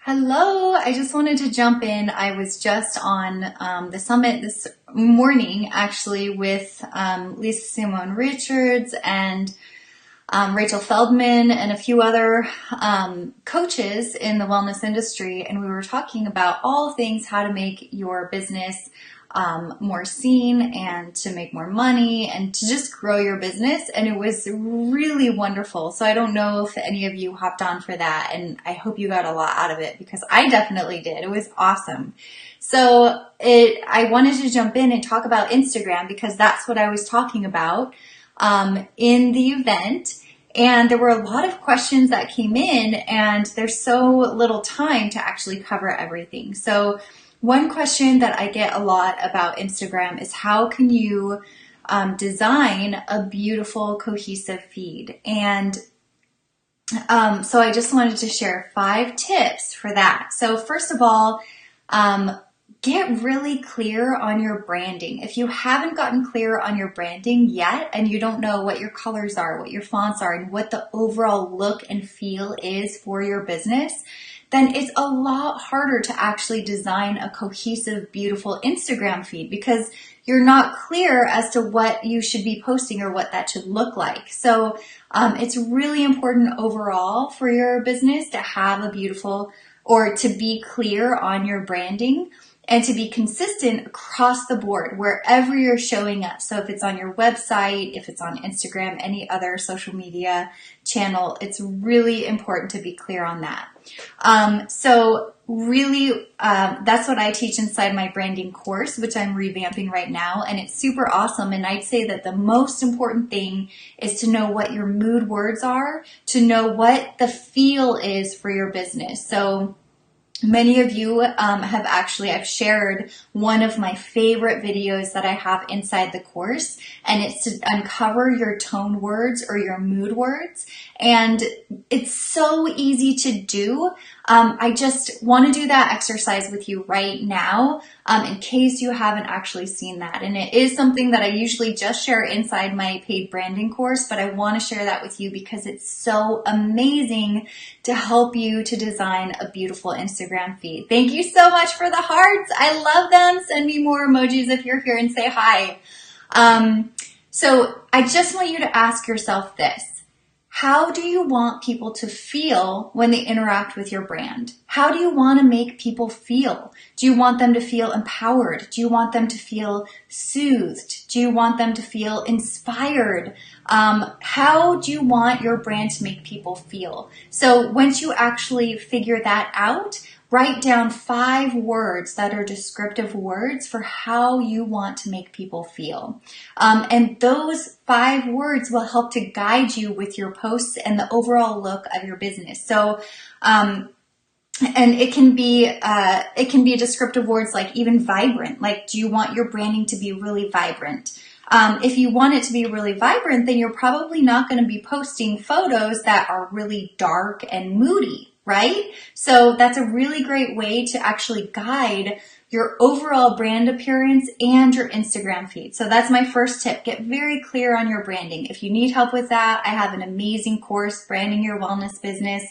Hello, I just wanted to jump in. I was just on the summit this morning actually with Lisa Simone Richards and Rachel Feldman and a few other coaches in the wellness industry, and we were talking about all things how to make your business more seen and to make more money and to just grow your business. And it was really wonderful. So I don't know if any of you hopped on for that, and I hope you got a lot out of it because I definitely did. It was awesome. So I wanted to jump in and talk about Instagram because that's what I was talking about in the event. And there were a lot of questions that came in, and there's so little time to actually cover everything. So one question that I get a lot about Instagram is how can you design a beautiful, cohesive feed? And so I just wanted to share 5 tips for that. So first of all, get really clear on your branding. If you haven't gotten clear on your branding yet and you don't know what your colors are, what your fonts are, and what the overall look and feel is for your business, then it's a lot harder to actually design a cohesive, beautiful Instagram feed because you're not clear as to what you should be posting or what that should look like. So it's really important overall for your business to have a beautiful or to be clear on your branding and to be consistent across the board, wherever you're showing up. So if it's on your website, if it's on Instagram, any other social media channel, it's really important to be clear on that. So really, that's what I teach inside my branding course, which I'm revamping right now, and it's super awesome. And I'd say that the most important thing is to know what your mood words are, to know what the feel is for your business. So many of you I've shared one of my favorite videos that I have inside the course, and it's to uncover your tone words or your mood words. And it's so easy to do. I just want to do that exercise with you right now in case you haven't actually seen that. And it is something that I usually just share inside my paid branding course, but I want to share that with you because it's so amazing to help you to design a beautiful Instagram feed. Thank you so much for the hearts. I love them. Send me more emojis if you're here and say hi. So I just want you to ask yourself this. How do you want people to feel when they interact with your brand? How do you want to make people feel? Do you want them to feel empowered? Do you want them to feel soothed? Do you want them to feel inspired? How do you want your brand to make people feel? So once you actually figure that out, write down 5 words that are descriptive words for how you want to make people feel. And those 5 words will help to guide you with your posts and the overall look of your business. So, and it can be descriptive words like even vibrant. Like, do you want your branding to be really vibrant? If you want it to be really vibrant, then you're probably not going to be posting photos that are really dark and moody, right? So that's a really great way to actually guide your overall brand appearance and your Instagram feed. So that's my first tip. Get very clear on your branding. If you need help with that, I have an amazing course, Branding Your Wellness Business.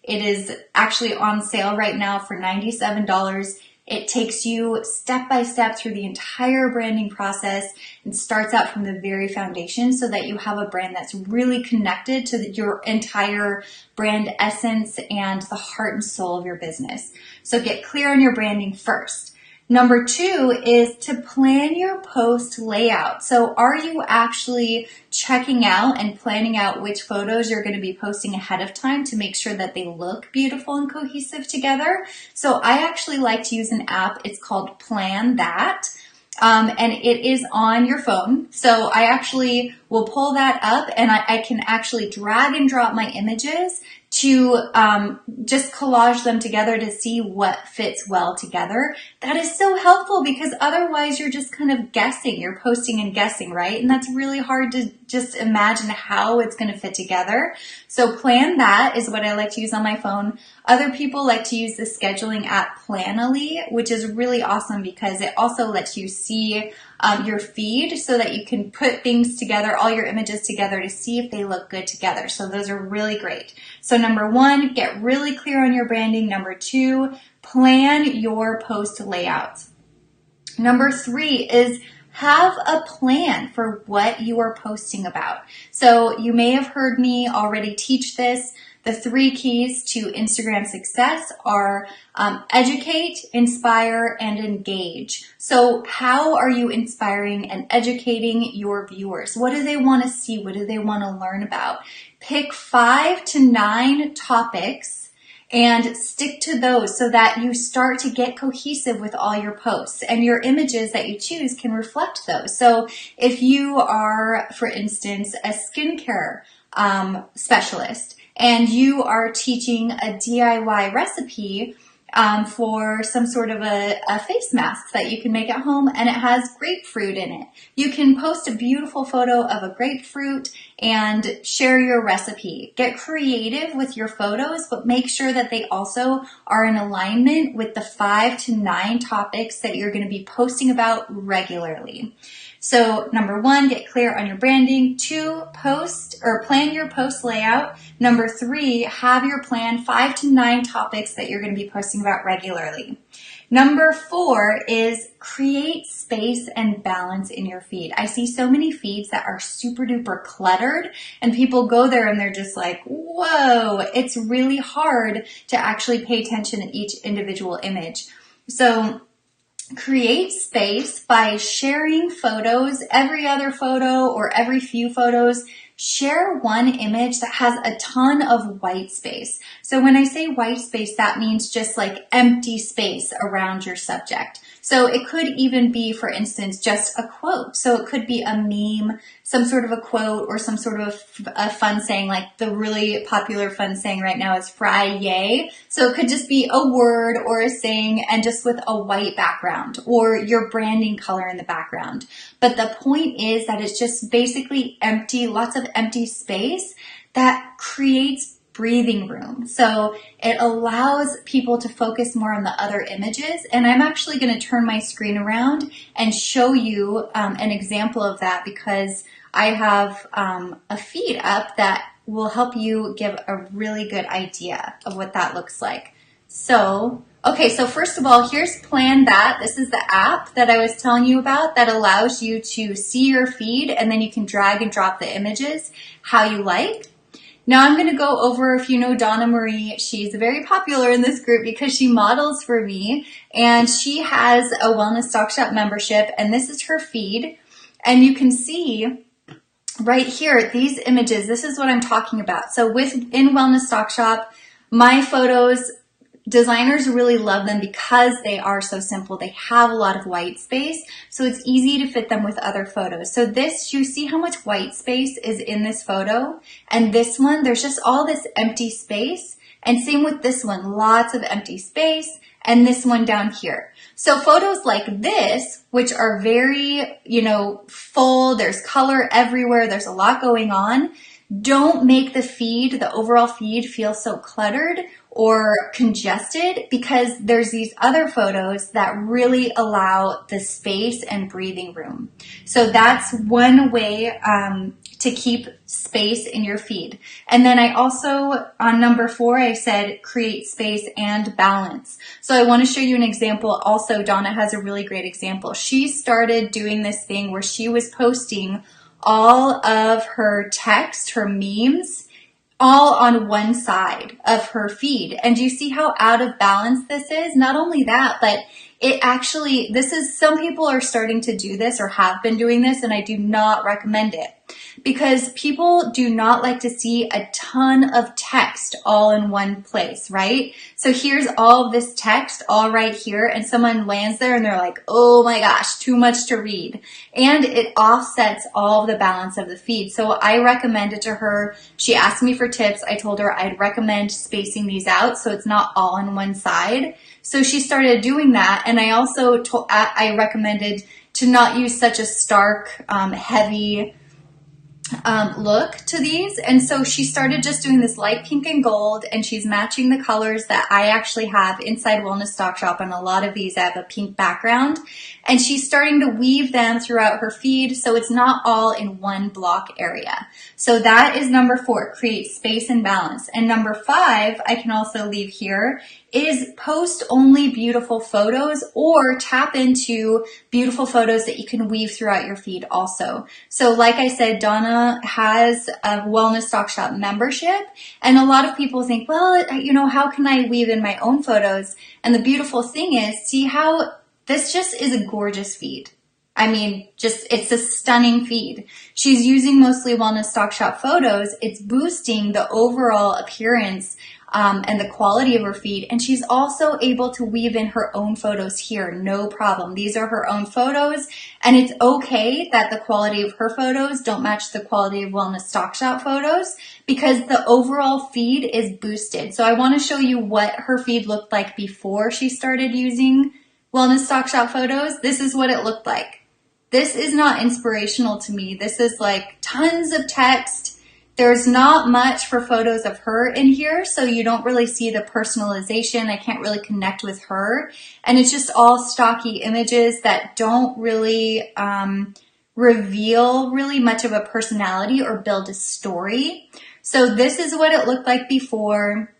It is actually on sale right now for $97. It takes you step by step through the entire branding process and starts out from the very foundation so that you have a brand that's really connected to your entire brand essence and the heart and soul of your business. So get clear on your branding first. Number 2 is to plan your post layout. So are you actually checking out and planning out which photos you're going to be posting ahead of time to make sure that they look beautiful and cohesive together? So I actually like to use an app. It's called Plan That. And it is on your phone. So I actually will pull that up and I can actually drag and drop my images to just collage them together to see what fits well together. That is so helpful because otherwise you're just kind of guessing. You're posting and guessing, right? And that's really hard to just imagine how it's going to fit together. So Plan That is what I like to use on my phone. Other people like to use the scheduling app Planoly, which is really awesome because it also lets you see your feed so that you can put things together, all your images together to see if they look good together. So those are really great. So number 1, get really clear on your branding. Number 2, plan your post layout. Number 3 is have a plan for what you are posting about. So you may have heard me already teach this. The 3 keys to Instagram success are educate, inspire, and engage. So how are you inspiring and educating your viewers? What do they want to see? What do they want to learn about? Pick 5 to 9 topics and stick to those so that you start to get cohesive with all your posts, and your images that you choose can reflect those. So if you are, for instance, a skincare specialist and you are teaching a DIY recipe for some sort of a face mask that you can make at home, and it has grapefruit in it, you can post a beautiful photo of a grapefruit and share your recipe. Get creative with your photos, but make sure that they also are in alignment with the 5 to 9 topics that you're going to be posting about regularly. So number 1, get clear on your branding. 2, post or plan your post layout. Number 3, have your plan 5 to 9 topics that you're going to be posting about regularly. Number 4 is create space and balance in your feed. I see so many feeds that are super duper cluttered, and people go there and they're just like, whoa, it's really hard to actually pay attention to each individual image. So create space by sharing photos, every other photo or every few photos. Share one image that has a ton of white space. So when I say white space, that means just like empty space around your subject. So it could even be, for instance, just a quote. So it could be a meme, some sort of a quote, or some sort of a fun saying. Like the really popular fun saying right now is fry yay. So it could just be a word or a saying and just with a white background or your branding color in the background. But the point is that it's just basically empty, lots of empty space that creates breathing room. So it allows people to focus more on the other images. And I'm actually going to turn my screen around and show you an example of that, because I have a feed up that will help you give a really good idea of what that looks like. So, okay, so first of all, here's Plan That. This is the app that I was telling you about that allows you to see your feed, and then you can drag and drop the images how you like. Now I'm going to go over, if you know Donna Marie, she's very popular in this group because she models for me, and she has a Wellness Stock Shop membership, and this is her feed. And you can see right here, these images, this is what I'm talking about. So in Wellness Stock Shop, my photos, designers really love them because they are so simple. They have a lot of white space, so it's easy to fit them with other photos. So this, you see how much white space is in this photo? And this one, there's just all this empty space. And same with this one, lots of empty space. And this one down here. So photos like this, which are very, full, there's color everywhere, there's a lot going on, don't make the feed, the overall feed, feel so cluttered or congested, because there's these other photos that really allow the space and breathing room. So that's one way to keep space in your feed. And then I also, on number 4, I said create space and balance. So I want to show you an example. Also, Donna has a really great example. She started doing this thing where she was posting all of her text, her memes, all on one side of her feed. And do you see how out of balance this is? Not only that, but it actually, some people are starting to do this or have been doing this, and I do not recommend it, because people do not like to see a ton of text all in one place, right? So here's all of this text all right here, and someone lands there and they're like, oh my gosh, too much to read. And it offsets all of the balance of the feed. So I recommended to her, she asked me for tips. I told her I'd recommend spacing these out so it's not all on one side. So she started doing that. And I also I recommended to not use such a stark, heavy look to these. And so she started just doing this light pink and gold, and she's matching the colors that I actually have inside Wellness Stock Shop. On a lot of these, I have a pink background, and she's starting to weave them throughout her feed so it's not all in one block area. So that is number 4, create space and balance. And number 5, I can also leave here, is post only beautiful photos, or tap into beautiful photos that you can weave throughout your feed also. So like I said, Donna has a Wellness Stock Shop membership, and a lot of people think, well, you know, how can I weave in my own photos? And the beautiful thing is, see how this just is a gorgeous feed. I mean, just, it's a stunning feed. She's using mostly Wellness Stock Shop photos. It's boosting the overall appearance and the quality of her feed. And she's also able to weave in her own photos here, no problem. These are her own photos, and it's okay that the quality of her photos don't match the quality of Wellness Stock Shop photos, because the overall feed is boosted. So I want to show you what her feed looked like before she started using Wellness Stock Shop photos. This is what it looked like. This is not inspirational to me. This is like tons of text. There's not much for photos of her in here, so you don't really see the personalization. I can't really connect with her. And it's just all stocky images that don't really reveal really much of a personality or build a story. So this is what it looked like before.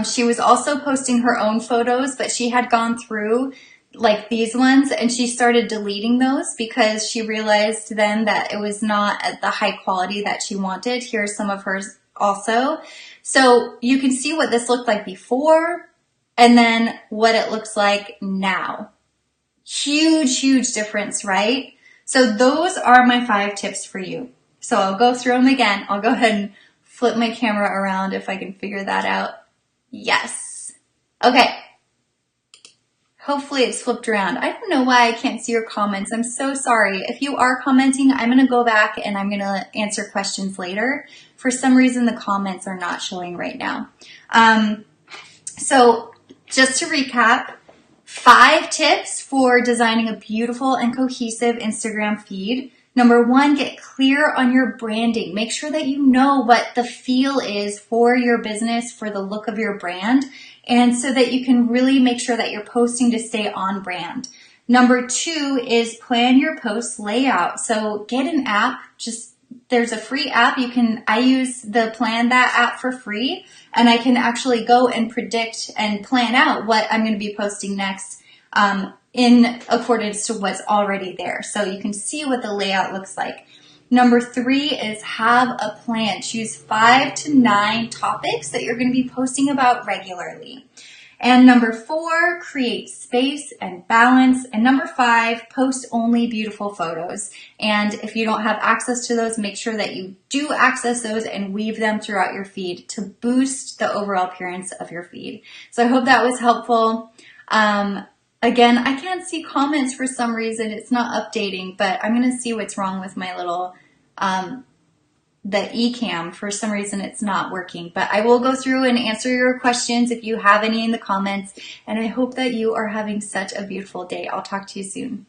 She was also posting her own photos, but she had gone through like these ones, and she started deleting those because she realized then that it was not at the high quality that she wanted. Here's some of hers also. So you can see what this looked like before and then what it looks like now. Huge, huge difference, right? So those are my 5 tips for you. So I'll go through them again. I'll go ahead and flip my camera around if I can figure that out. Yes. Okay. Hopefully it's flipped around. I don't know why I can't see your comments. I'm so sorry. If you are commenting, I'm going to go back and I'm going to answer questions later. For some reason, the comments are not showing right now. So just to recap, 5 tips for designing a beautiful and cohesive Instagram feed. Number 1, get clear on your branding. Make sure that you know what the feel is for your business, for the look of your brand, and so that you can really make sure that you're posting to stay on brand. Number 2 is plan your post layout. So get an app. There's a free app. I use the Plan That app for free, and I can actually go and predict and plan out what I'm going to be posting next in accordance to what's already there. So you can see what the layout looks like. Number 3 is have a plan. Choose 5 to 9 topics that you're going to be posting about regularly. And number 4, create space and balance. And number 5, post only beautiful photos. And if you don't have access to those, make sure that you do access those and weave them throughout your feed to boost the overall appearance of your feed. So I hope that was helpful. Again, I can't see comments for some reason. It's not updating, but I'm going to see what's wrong with my little, the eCam. For some reason, it's not working, but I will go through and answer your questions if you have any in the comments. And I hope that you are having such a beautiful day. I'll talk to you soon.